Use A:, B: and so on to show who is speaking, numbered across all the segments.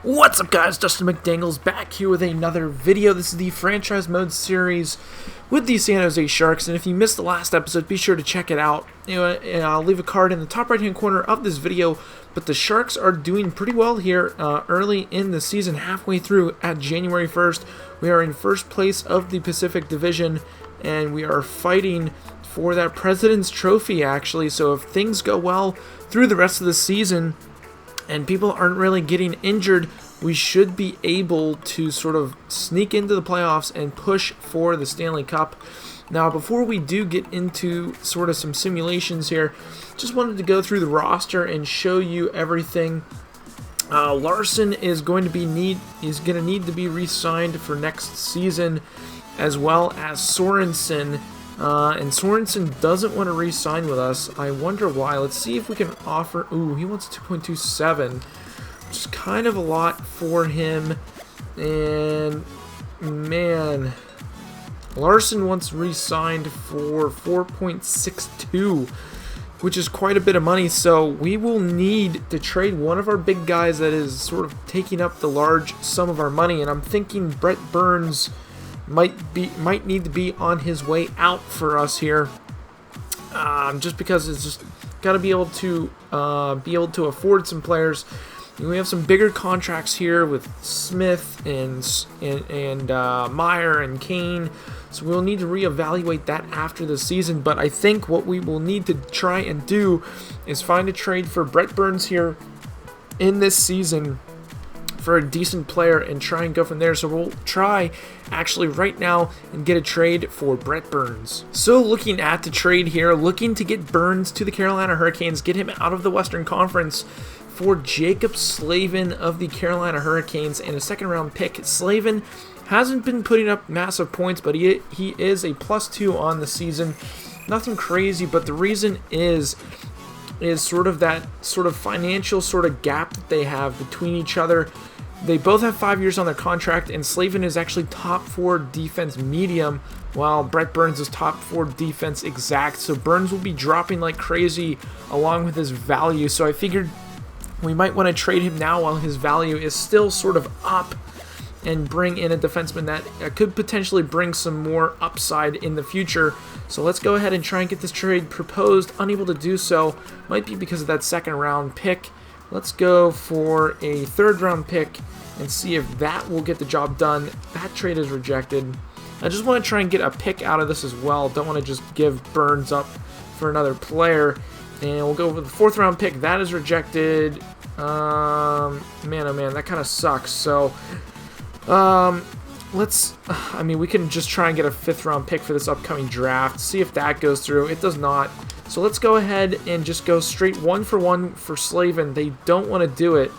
A: What's up, guys? Dustin McDangles back here with another video. This is the franchise mode series with the San Jose Sharks, and if you missed the last episode, be sure to check it out. And I'll leave a card in the top right hand corner of this video. But the Sharks are doing pretty well here early in the season, halfway through at January 1st. We are in first place of the Pacific Division, and we are fighting for that President's Trophy, actually. So if things go well through the rest of the season and people aren't really getting injured, we should be able to sort of sneak into the playoffs and push for the Stanley Cup. Now, before we do get into sort of some simulations here, just wanted to go through the roster and show you everything. Larson is going to need to be re-signed for next season, as well as Sorensen. And Sorensen doesn't want to re-sign with us. I wonder why. Let's see if we can offer... Ooh, he wants 2.27, which is kind of a lot for him. And, man, Larson wants re-signed for 4.62, which is quite a bit of money. So we will need to trade one of our big guys that is sort of taking up the large sum of our money. And I'm thinking Brent Burns might need to be on his way out for us here, just because it's just got to be able to afford some players. We have some bigger contracts here with Smith and Meyer and Kane, so we'll need to reevaluate that after the season. But I think what we will need to try and do is find a trade for Brent Burns here in this season for a decent player and try and go from there. So we'll try actually right now and get a trade for Brent Burns. So looking at the trade here, looking to get Burns to the Carolina Hurricanes, get him out of the Western Conference for Jacob Slavin of the Carolina Hurricanes and a second round pick. Slavin hasn't been putting up massive points, but he is a +2 on the season. Nothing crazy, but the reason is sort of that sort of financial sort of gap that they have between each other. They both have 5 years on their contract, and Slavin is actually top 4 defense medium, while Brent Burns is top 4 defense exact. So Burns will be dropping like crazy along with his value. So I figured we might want to trade him now while his value is still sort of up, and bring in a defenseman that could potentially bring some more upside in the future. So let's go ahead and try and get this trade proposed. Unable to do so, might be because of that second round pick. Let's go for a third round pick and see if that will get the job done. That trade is rejected. I just want to try and get a pick out of this as well. Don't want to just give Burns up for another player. And we'll go with the fourth round pick. That is rejected. Man, oh man, that kind of sucks. So we can just try and get a 5th round pick for this upcoming draft. See if that goes through. It does not. So let's go ahead and just go straight 1-for-1 for Slavin. They don't want to do it.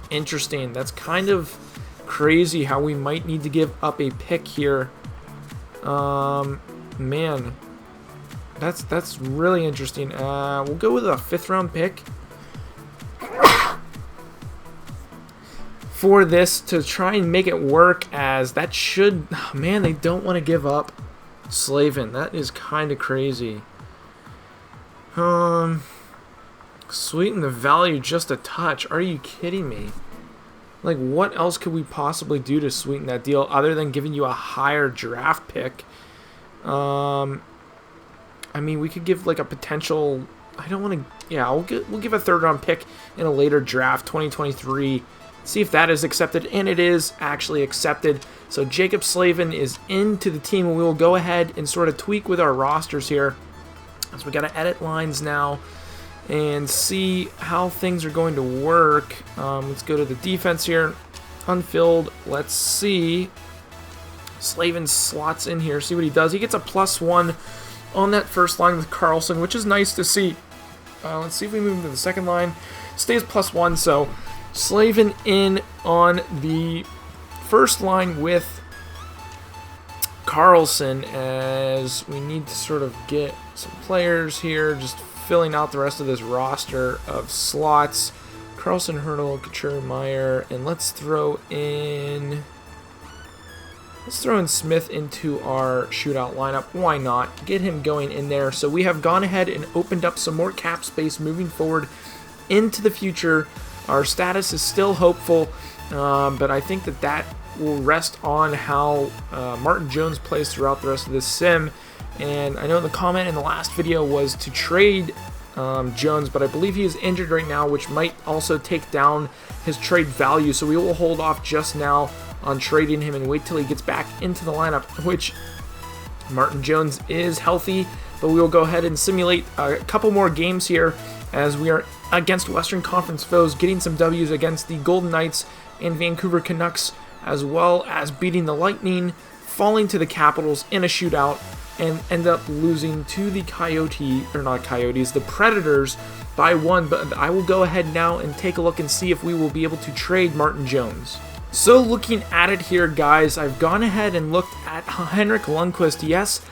A: Interesting. That's kind of crazy how we might need to give up a pick here. Man, that's really interesting. We'll go with a 5th round pick for this to try and make it work, as that should... Man, they don't want to give up Slavin. That is kind of crazy. Sweeten the value just a touch. Are you kidding me? Like, what else could we possibly do to sweeten that deal other than giving you a higher draft pick? I mean, we could give like a potential... I don't want to... Yeah, we'll give a 3rd round pick in a later draft, 2023. See if that is accepted, and it is actually accepted. So Jacob Slavin is into the team, and we will go ahead and sort of tweak with our rosters here. So we got to edit lines now and see how things are going to work. Let's go to the defense here. Unfilled. Let's see. Slavin slots in here. See what he does. He gets a +1 on that first line with Carlson, which is nice to see. Let's see if we move him to the second line. Stays +1, so Slavin in on the first line with Carlson, as we need to sort of get some players here, just filling out the rest of this roster of slots. Carlson, Hurdle, Couture, Meyer, and let's throw in Smith into our shootout lineup. Why not? Get him going in there. So we have gone ahead and opened up some more cap space moving forward into the future. our status is still hopeful, but I think that will rest on how Martin Jones plays throughout the rest of this sim. And I know the comment in the last video was to trade Jones, but I believe he is injured right now, which might also take down his trade value. So we will hold off just now on trading him and wait till he gets back into the lineup, which Martin Jones is healthy. But we will go ahead and simulate a couple more games here as we are against Western Conference foes, getting some W's against the Golden Knights and Vancouver Canucks, as well as beating the Lightning, falling to the Capitals in a shootout, and end up losing to the the Predators by 1. But I will go ahead now and take a look and see if we will be able to trade Martin Jones. So looking at it here, guys, I've gone ahead and looked at Henrik Lundqvist. Yes,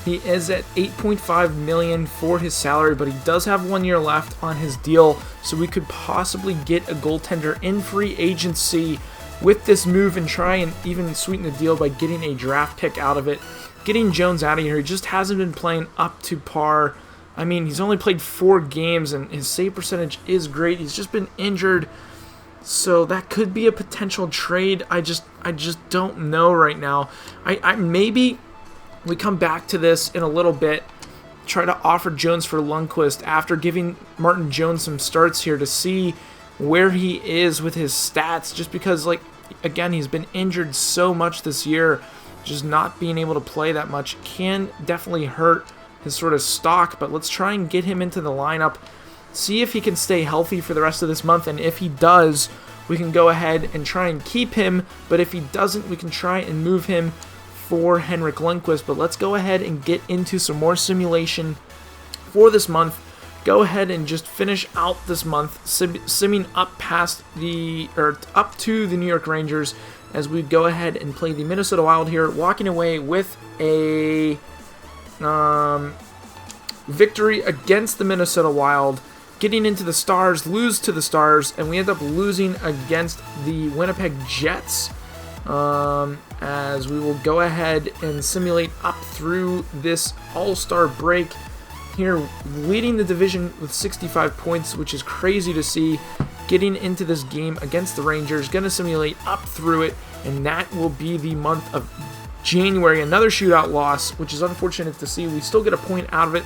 A: he is at $8.5 million for his salary, but he does have 1 year left on his deal, so we could possibly get a goaltender in free agency with this move and try and even sweeten the deal by getting a draft pick out of it. Getting Jones out of here, he just hasn't been playing up to par. I mean, he's only played 4 games and his save percentage is great. He's just been injured, so that could be a potential trade. I just don't know right now. I maybe we come back to this in a little bit, try to offer Jones for Lundqvist after giving Martin Jones some starts here to see where he is with his stats, just because, like, again, he's been injured so much this year. Just not being able to play that much can definitely hurt his sort of stock, but let's try and get him into the lineup, see if he can stay healthy for the rest of this month, and if he does, we can go ahead and try and keep him, but if he doesn't, we can try and move him for Henrik Lundqvist. But let's go ahead and get into some more simulation for this month. Go ahead and just finish out this month simming up up to the New York Rangers as we go ahead and play the Minnesota Wild here, walking away with a victory against the Minnesota Wild, getting into the Stars, lose to the Stars, and we end up losing against the Winnipeg Jets. As we will go ahead and simulate up through this All-Star break here, leading the division with 65 points, which is crazy to see. Getting into this game against the Rangers, going to simulate up through it, and that will be the month of January. Another shootout loss, which is unfortunate to see. We still get a point out of it,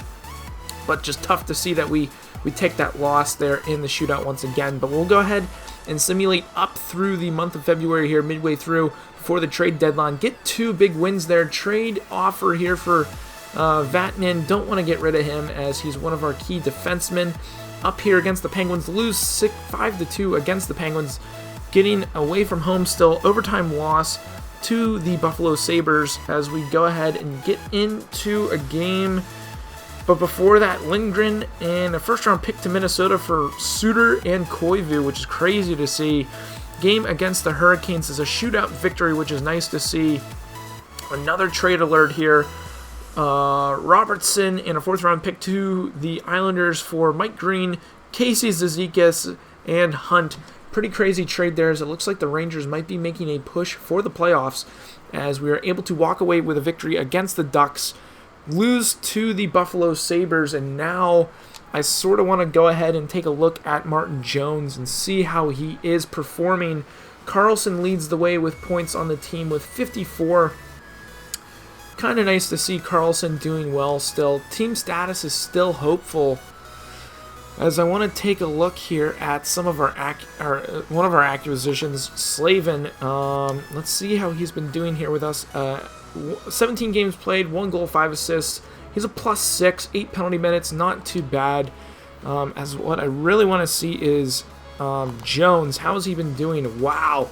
A: but just tough to see that we take that loss there in the shootout once again. But we'll go ahead and simulate up through the month of February here, midway through, before the trade deadline. Get 2 big wins there. Trade offer here for Vatanen. Don't want to get rid of him as he's one of our key defensemen. Up here against the Penguins, lose 5-2 against the Penguins, getting away from home still. Overtime loss to the Buffalo Sabres as we go ahead and get into a game. But before that, Lindgren and a first-round pick to Minnesota for Suter and Koivu, which is crazy to see. Game against the Hurricanes is a shootout victory, which is nice to see. Another trade alert here. Robertson and a 4th-round pick to the Islanders for Mike Green, Casey Zizekas, and Hunt. Pretty crazy trade there, as it looks like the Rangers might be making a push for the playoffs as we are able to walk away with a victory against the Ducks, lose to the Buffalo Sabres, and now I sort of want to go ahead and take a look at Martin Jones and see how he is performing. Carlson leads the way with points on the team with 54. Kind of nice to see Carlson doing well still. Team status is still hopeful. As I want to take a look here at some of our one of our acquisitions, Slavin. Let's see how he's been doing here with us. 17 games played, 1 goal, 5 assists. He's a +6, 8 penalty minutes, not too bad. As what I really want to see is Jones. How has he been doing? Wow.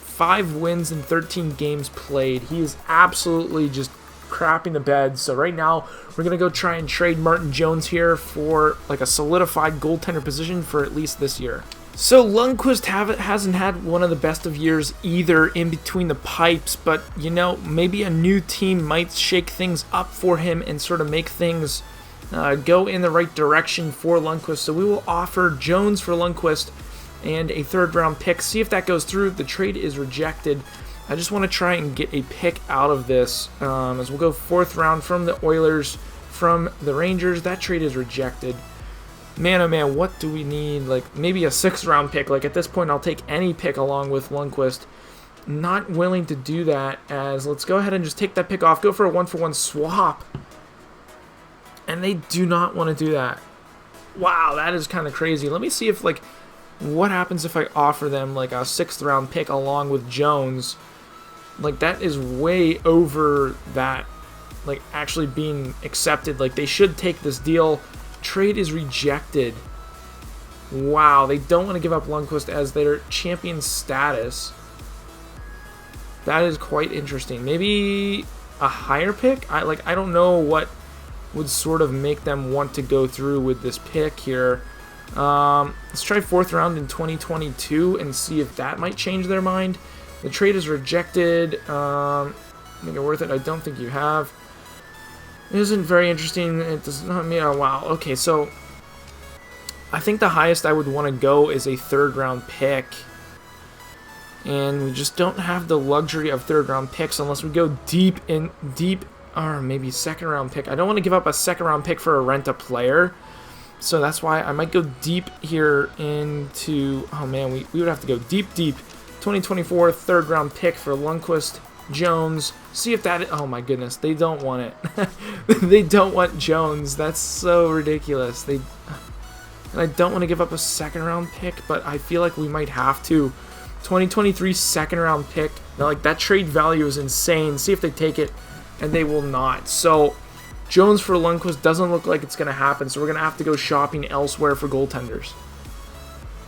A: 5 wins in 13 games played. He is absolutely just crapping the bed. So right now, we're going to go try and trade Martin Jones here for like a solidified goaltender position for at least this year. So Lundqvist hasn't had one of the best of years either in between the pipes, but you know, maybe a new team might shake things up for him and sort of make things go in the right direction for Lundqvist. So we will offer Jones for Lundqvist and a 3rd-round pick. See if that goes through. The trade is rejected. I just want to try and get a pick out of this as we'll go 4th round from the Oilers, from the Rangers. That trade is rejected. Man, oh man, what do we need? Like, maybe a 6th round pick. Like, at this point, I'll take any pick along with Lundqvist. Not willing to do that, as let's go ahead and just take that pick off. Go for a 1-for-1 swap. And they do not want to do that. Wow, that is kind of crazy. Let me see if, like, what happens if I offer them, like, a 6th round pick along with Jones. Like, that is way over that, like, actually being accepted. Like, they should take this deal. Trade is rejected. Wow, they don't want to give up Lundqvist as their champion status. That is quite interesting. Maybe a higher pick? I don't know what would sort of make them want to go through with this pick here. Let's try 4th round in 2022 and see if that might change their mind. The trade is rejected. Make it worth it. I don't think you have. It isn't very interesting. It does not mean, oh wow. Okay, so I think the highest I would want to go is a 3rd round pick. And we just don't have the luxury of 3rd round picks unless we go deep, or maybe 2nd round pick. I don't want to give up a 2nd round pick for a rent-a-player. So that's why I might go deep here into, oh man, we would have to go deep. 2024 3rd round pick for Lundqvist, Jones. See if that, oh my goodness, they don't want it. They don't want Jones. That's so ridiculous. And I don't want to give up a 2nd round pick, but I feel like we might have to. 2023 2nd round pick. Now, like, that trade value is insane. See if they take it, and they will not. So Jones for Lundqvist doesn't look like it's going to happen, so we're going to have to go shopping elsewhere for goaltenders.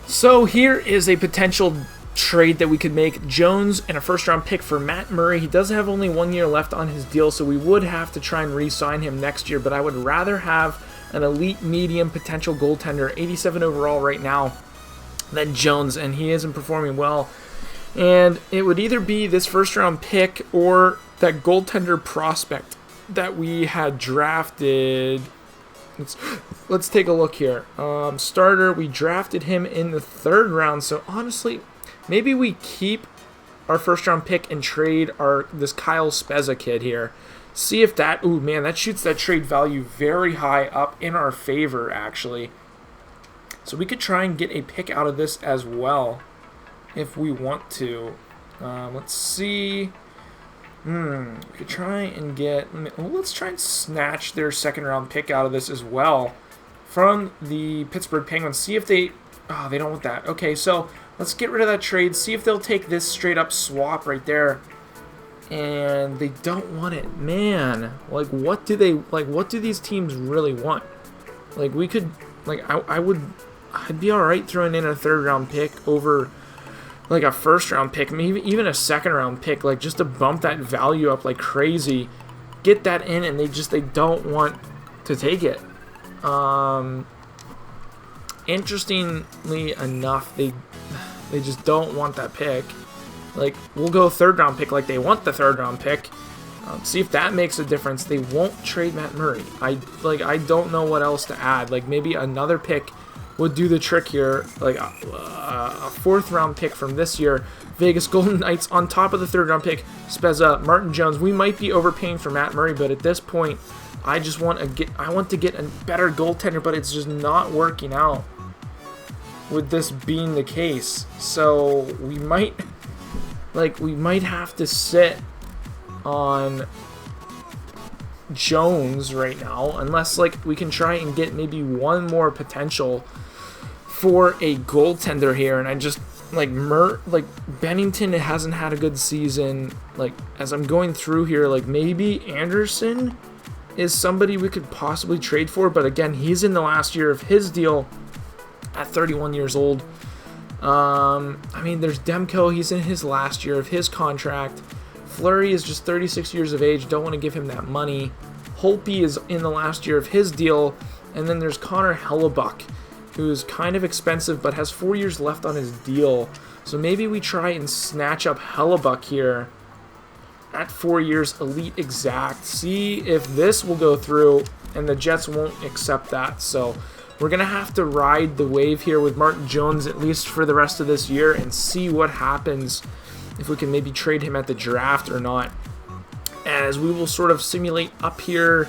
A: So here is a potential trade that we could make. Jones and a 1st round pick for Matt Murray. He does have only 1 year left on his deal, so we would have to try and re-sign him next year, but I would rather have an elite medium potential goaltender, 87 overall right now, than Jones, and he isn't performing well. And it would either be this 1st round pick or that goaltender prospect that we had drafted. Let's take a look here. Starter, we drafted him in the 3rd round, so honestly, maybe we keep our 1st round pick and trade this Kyle Spezza kid here. See if that, ooh man, that shoots that trade value very high up in our favor, actually. So we could try and get a pick out of this as well, if we want to. Let's see. We could try and get, let's try and snatch their 2nd round pick out of this as well from the Pittsburgh Penguins. See if they, they don't want that. Okay, so let's get rid of that trade. See if they'll take this straight up swap right there. And they don't want it. Man, like, what do these teams really want? Like, we could, like, I'd be alright throwing in a 3rd round pick over like a 1st round pick, maybe even a 2nd round pick, like, just to bump that value up like crazy. Get that in, and they don't want to take it. Interestingly enough, they just don't want that pick. Like, we'll go 3rd round pick like they want the 3rd round pick. See if that makes a difference. They won't trade Matt Murray. I don't know what else to add. Like, maybe another pick would do the trick here. Like a 4th round pick from this year. Vegas Golden Knights on top of the 3rd round pick. Spezza, Martin Jones. We might be overpaying for Matt Murray, but at this point, I want to get a better goaltender, but it's just not working out with this being the case. So we might have to sit on Jones right now, unless, like, we can try and get maybe one more potential for a goaltender here. And I just, like, Bennington hasn't had a good season. Like, as I'm going through here, like, maybe Anderson is somebody we could possibly trade for, but again, he's in the last year of his deal at 31 years old. I mean, there's Demko. He's in his last year of his contract. Fleury is just 36 years of age. Don't want to give him that money. Holtby is in the last year of his deal. And then there's Connor Hellebuck, who's kind of expensive but has 4 years left on his deal. So maybe we try and snatch up Hellebuck here at 4 years, elite exact. See if this will go through, and the Jets won't accept that. So we're going to have to ride the wave here with Martin Jones, at least for the rest of this year, and see what happens if we can maybe trade him at the draft or not. As we will sort of simulate up here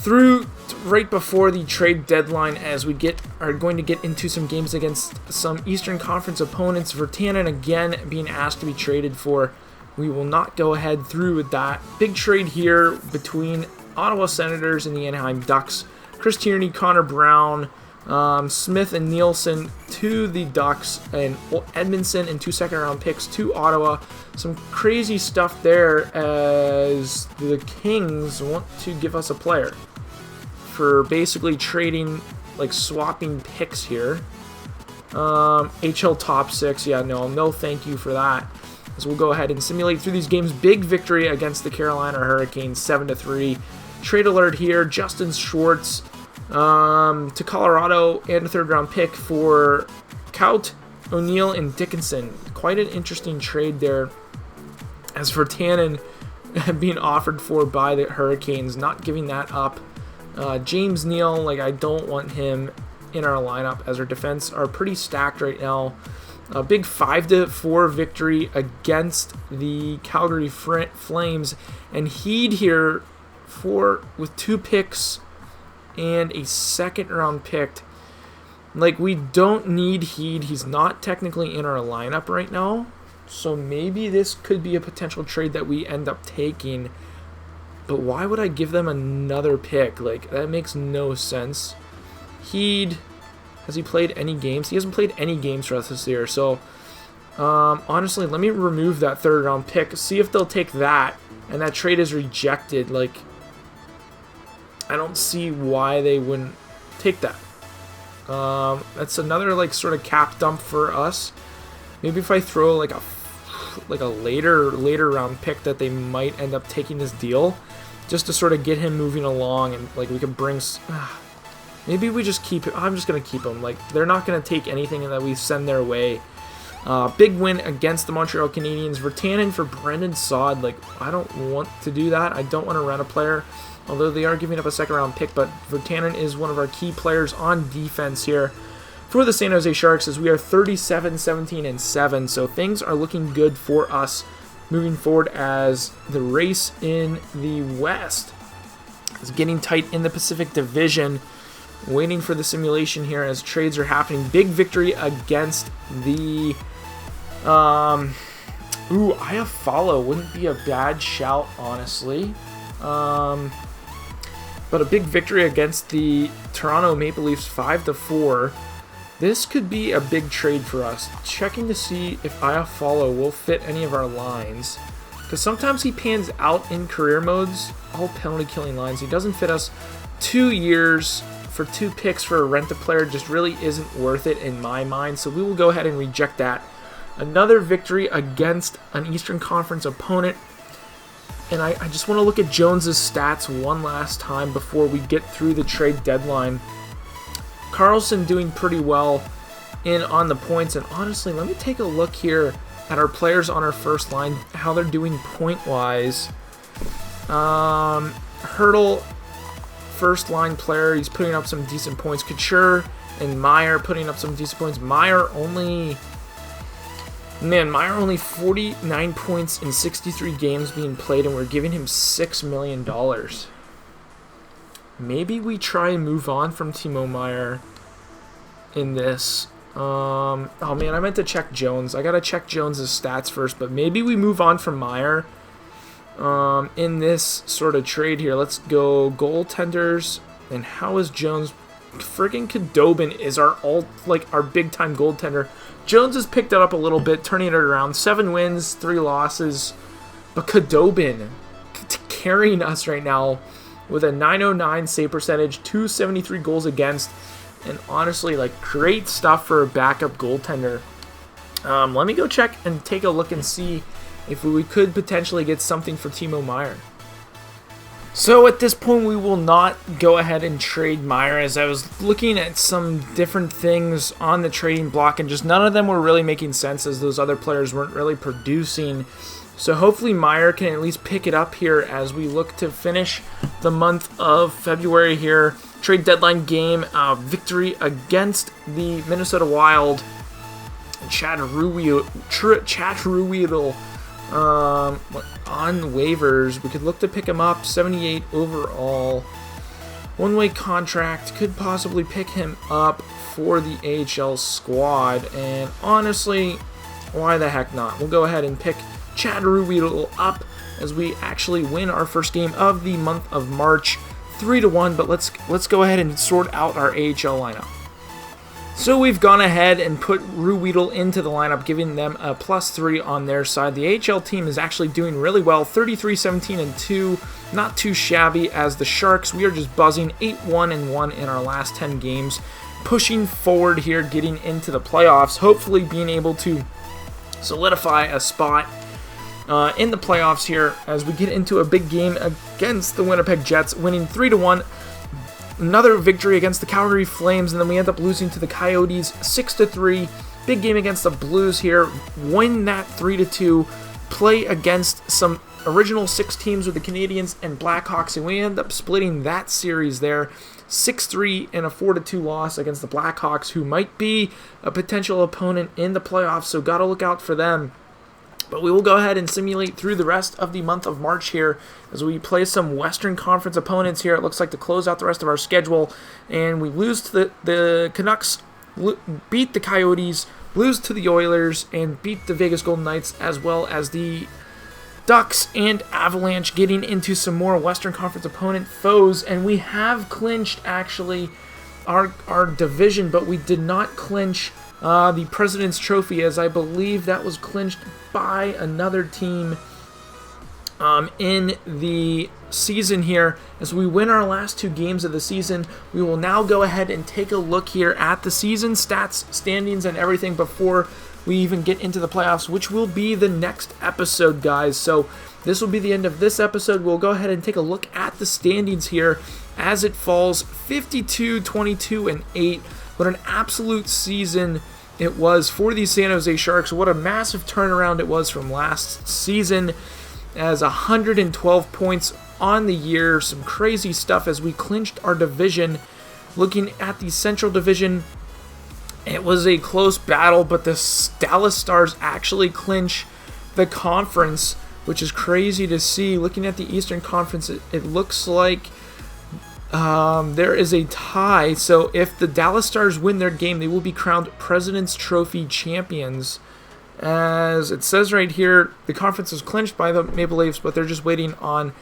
A: through right before the trade deadline as we are going to get into some games against some Eastern Conference opponents. Virtanen again being asked to be traded for. We will not go ahead through with that. Big trade here between Ottawa Senators and the Anaheim Ducks. Chris Tierney, Connor Brown, Smith and Nielsen to the Ducks, and Edmondson and 2 second-round picks to Ottawa. Some crazy stuff there as the Kings want to give us a player for basically trading, like swapping picks here. HL top 6, yeah, no thank you for that. So we'll go ahead and simulate through these games. Big victory against the Carolina Hurricanes, 7-3. Trade alert here, Justin Schwartz to Colorado and a 3rd-round pick for Kaut, O'Neill, and Dickinson. Quite an interesting trade there. As for Tannen being offered for by the Hurricanes, not giving that up. James Neal, like, I don't want him in our lineup as our defense are pretty stacked right now. A big 5-4 victory against the Calgary Flames, and Heed here with 2 picks and a 2nd-round pick. Like, we don't need Heed. He's not technically in our lineup right now, so maybe this could be a potential trade that we end up taking. But why would I give them another pick? Like, that makes no sense. Heed, has he played any games? He hasn't played any games for us this year. So, honestly, let me remove that 3rd-round pick. See if they'll take that, and that trade is rejected. Like, I don't see why they wouldn't take that. That's another, like, sort of cap dump for us. Maybe if I throw like a later round pick that they might end up taking this deal, just to sort of get him moving along, and like we could bring. Maybe we just keep it. I'm just gonna keep him. Like, they're not gonna take anything that we send their way. Big win against the Montreal Canadiens. Virtanen for Brendan Saad. Like, I don't want to do that. I don't want to rent a player, although they are giving up a 2nd-round pick. But Virtanen is one of our key players on defense here for the San Jose Sharks, as we are 37-17-7. So things are looking good for us moving forward, as the race in the West is getting tight in the Pacific Division. Waiting for the simulation here as trades are happening. Big victory against the Iafallo wouldn't be a bad shout, honestly. But a big victory against the Toronto Maple Leafs, 5-4. This could be a big trade for us. Checking to see if Iafallo will fit any of our lines, because sometimes he pans out in career modes, all penalty killing lines. He doesn't fit us. 2 years for 2 picks for a rent-a-player just really isn't worth it in my mind, so we will go ahead and reject that. Another victory against an Eastern Conference opponent, and I just want to look at Jones's stats one last time before we get through the trade deadline. Carlson doing pretty well on the points, and honestly, let me take a look here at our players on our first line, how they're doing point-wise. Hurdle, first line player, he's putting up some decent points. Couture and Meyer putting up some decent points. Meyer only 49 points in 63 games being played, and we're giving him $6 million. Maybe we try and move on from Timo Meyer in this. Oh man, I meant to check Jones. I gotta check Jones' stats first, but maybe we move on from Meyer in this sort of trade here. Let's go goaltenders. And how is Jones? Friggin' Khudobin is our big time goaltender. Jones has picked it up a little bit, turning it around. 7 wins, 3 losses, but Khudobin carrying us right now with a .909 save percentage, 273 goals against, and honestly, like, great stuff for a backup goaltender. Let me go check and take a look and see if we could potentially get something for Timo Meyer. So at this point, we will not go ahead and trade Meyer, as I was looking at some different things on the trading block, and just none of them were really making sense, as those other players weren't really producing. So hopefully Meyer can at least pick it up here as we look to finish the month of February here. Trade deadline game, victory against the Minnesota Wild. Chad Ruhwedel on waivers. We could look to pick him up, 78 overall. one-way contract, could possibly pick him up for the AHL squad, and honestly, why the heck not? We'll go ahead and pick Chad Ruhwedel up as we actually win our first game of the month of March, 3-1, but let's go ahead and sort out our AHL lineup. So we've gone ahead and put Ruhwedel into the lineup, giving them a +3 on their side. The AHL team is actually doing really well, 33-17-2, not too shabby as the Sharks. We are just buzzing, 8-1-1 in our last 10 games, pushing forward here, getting into the playoffs, hopefully being able to solidify a spot in the playoffs here as we get into a big game against the Winnipeg Jets, winning 3-1. Another victory against the Calgary Flames, and then we end up losing to the Coyotes 6-3. Big game against the Blues here. Win that 3-2. Play against some original 6 teams with the Canadiens and Blackhawks, and we end up splitting that series there. 6-3 and a 4-2 loss against the Blackhawks, who might be a potential opponent in the playoffs, so gotta look out for them. But we will go ahead and simulate through the rest of the month of March here as we play some Western Conference opponents here. It looks like to close out the rest of our schedule. And we lose to the Canucks, beat the Coyotes, lose to the Oilers, and beat the Vegas Golden Knights, as well as the Ducks and Avalanche, getting into some more Western Conference opponent foes. And we have clinched, actually, our division, but we did not clinch the President's Trophy, as I believe that was clinched by another team in the season here. As we win our last 2 games of the season, we will now go ahead and take a look here at the season stats, standings, and everything before we even get into the playoffs, which will be the next episode, guys. So this will be the end of this episode. We'll go ahead and take a look at the standings here as it falls, 52, 22, and 8. What an absolute season it was for the San Jose Sharks. What a massive turnaround it was from last season, as 112 points on the year. Some crazy stuff as we clinched our division. Looking at the Central Division, it was a close battle, but the Dallas Stars actually clinch the conference, which is crazy to see. Looking at the Eastern Conference, it looks like there is a tie, so if the Dallas Stars win their game, they will be crowned President's Trophy champions. As it says right here, the conference is clinched by the Maple Leafs, but they're just waiting on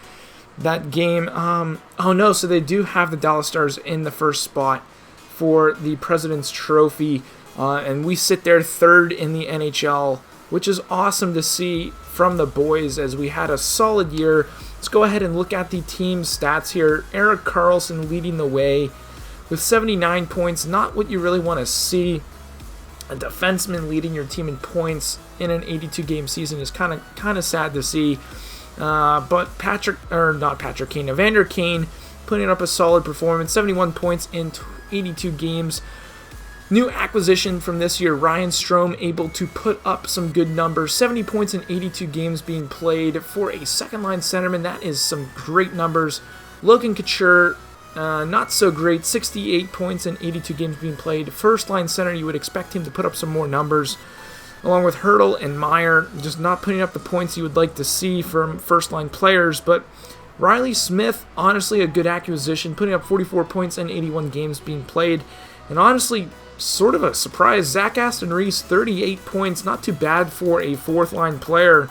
A: that game. Oh no, so they do have the Dallas Stars in the first spot for the President's Trophy, and we sit there 3rd in the NHL, which is awesome to see from the boys as we had a solid year. Let's go ahead and look at the team stats here. Erik Karlsson leading the way with 79 points. Not what you really want to see. A defenseman leading your team in points in an 82-game season is kind of sad to see. But Evander Kane putting up a solid performance. 71 points in 82 games. New acquisition from this year, Ryan Strome, able to put up some good numbers. 70 points in 82 games being played for a second-line centerman. That is some great numbers. Logan Couture, not so great. 68 points in 82 games being played. First-line center, you would expect him to put up some more numbers. Along with Hurdle and Meyer, just not putting up the points you would like to see from first-line players. But Riley Smith, honestly a good acquisition, putting up 44 points in 81 games being played. And honestly, sort of a surprise, Zach Aston Reese, 38 points, not too bad for a 4th-line player.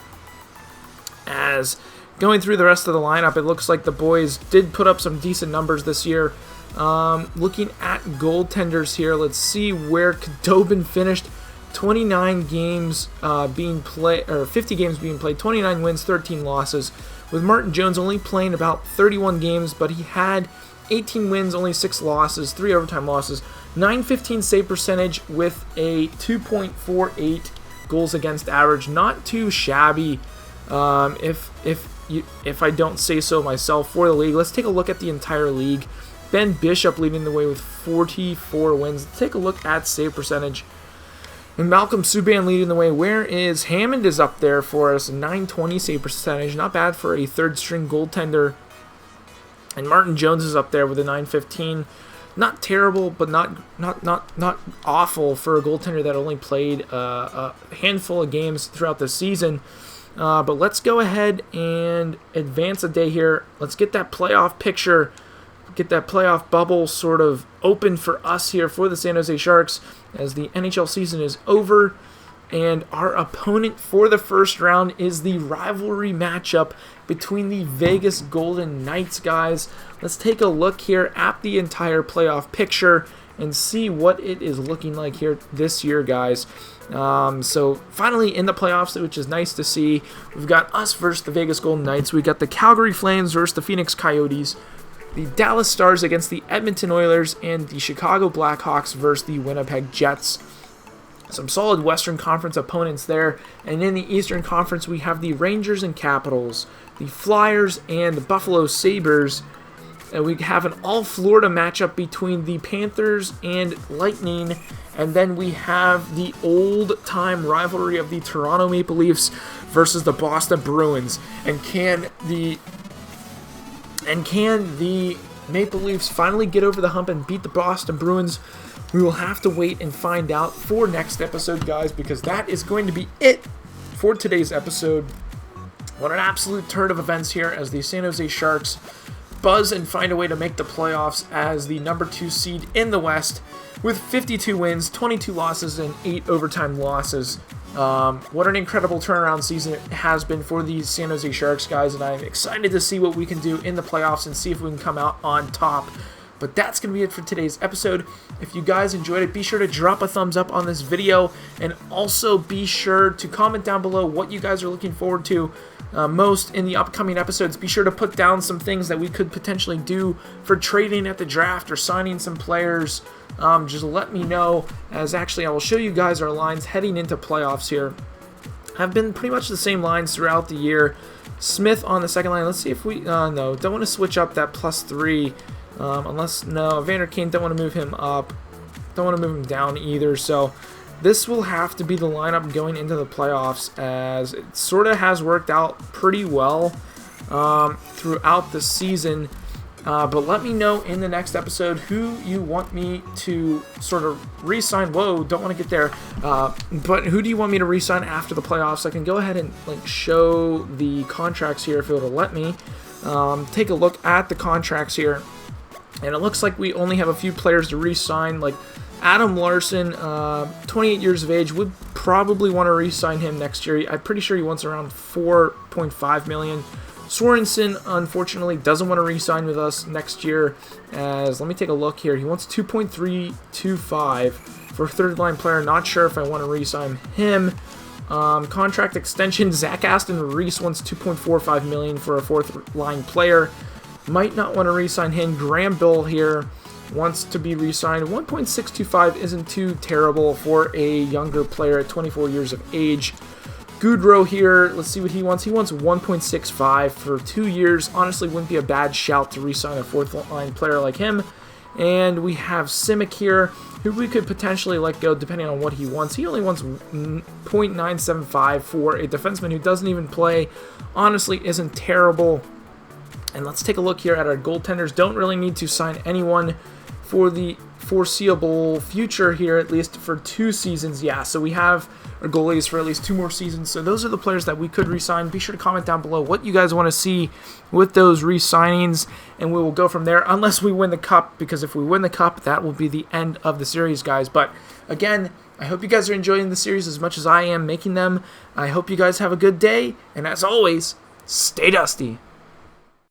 A: As going through the rest of the lineup, it looks like the boys did put up some decent numbers this year. Looking at goaltenders here, let's see where Khudobin finished. 29 games being played, or 50 games being played, 29 wins, 13 losses. With Martin Jones only playing about 31 games, but he had 18 wins, only 6 losses, 3 overtime losses. 915 save percentage with a 2.48 goals against average. Not too shabby, if I don't say so myself, for the league. Let's take a look at the entire league. Ben Bishop leading the way with 44 wins. Let's take a look at save percentage. And Malcolm Subban leading the way. Where is Hammond is up there for us, 920 save percentage. Not bad for a 3rd-string goaltender. And Martin Jones is up there with a 915. Not terrible, but not awful for a goaltender that only played a handful of games throughout the season. But let's go ahead and advance a day here. Let's get that playoff picture get that playoff bubble sort of open for us here for the San Jose Sharks as the NHL season is over. And our opponent for the first round is the rivalry matchup between the Vegas Golden Knights, guys. Let's take a look here at the entire playoff picture and see what it is looking like here this year, guys. So finally in the playoffs, which is nice to see. We've got us versus the Vegas Golden Knights. We've got the Calgary Flames versus the Phoenix Coyotes, the Dallas Stars against the Edmonton Oilers, and the Chicago Blackhawks versus the Winnipeg Jets. Some solid Western Conference opponents there. And in the Eastern Conference, we have the Rangers and Capitals, the Flyers and the Buffalo Sabres. And we have an all-Florida matchup between the Panthers and Lightning. And then we have the old-time rivalry of the Toronto Maple Leafs versus the Boston Bruins. And can the Maple Leafs finally get over the hump and beat the Boston Bruins? We will have to wait and find out for next episode, guys, because that is going to be it for today's episode. What an absolute turn of events here as the San Jose Sharks buzz and find a way to make the playoffs as the number 2 seed in the West with 52 wins, 22 losses, and 8 overtime losses. What an incredible turnaround season it has been for the San Jose Sharks, guys, and I'm excited to see what we can do in the playoffs and see if we can come out on top. But that's going to be it for today's episode. If you guys enjoyed it, be sure to drop a thumbs up on this video, and also be sure to comment down below what you guys are looking forward to most in the upcoming episodes. Be sure to put down some things that we could potentially do for trading at the draft or signing some players. Just let me know, as actually I will show you guys our lines heading into playoffs here. Have been pretty much the same lines throughout the year. Smith on the second line. Let's see if we... no, don't want to switch up that +3. Unless, no, Vander Kane, don't want to move him up. Don't want to move him down either. So this will have to be the lineup going into the playoffs, as it sort of has worked out pretty well throughout the season. But let me know in the next episode who you want me to sort of re-sign. Whoa, don't want to get there. But who do you want me to re-sign after the playoffs? I can go ahead and show the contracts here if it will let me. Take a look at the contracts here. And it looks like we only have a few players to re-sign, like Adam Larson, 28 years of age, would probably want to re-sign him next year. I'm pretty sure he wants around $4.5 million. Sorensen, unfortunately, doesn't want to re-sign with us next year. Let me take a look here. He wants $2.325 for a third-line player. Not sure if I want to re-sign him. Contract extension, Zach Aston Reese wants $2.45 million for a fourth-line player. Might not want to re-sign him. Graham Bill here wants to be re-signed. 1.625 isn't too terrible for a younger player at 24 years of age. Goodrow here, let's see what he wants. He wants 1.65 for 2 years. Honestly, wouldn't be a bad shout to re-sign a fourth-line player like him. And we have Simic here, who we could potentially let go depending on what he wants. He only wants 0.975 for a defenseman who doesn't even play. Honestly, isn't terrible. And let's take a look here at our goaltenders. Don't really need to sign anyone for the foreseeable future here, at least for 2 seasons. Yeah, so we have our goalies for at least 2 more seasons. So those are the players that we could re-sign. Be sure to comment down below what you guys want to see with those re-signings, and we will go from there, unless we win the cup, because if we win the cup, that will be the end of the series, guys. But again, I hope you guys are enjoying the series as much as I am making them. I hope you guys have a good day, and as always, stay dusty.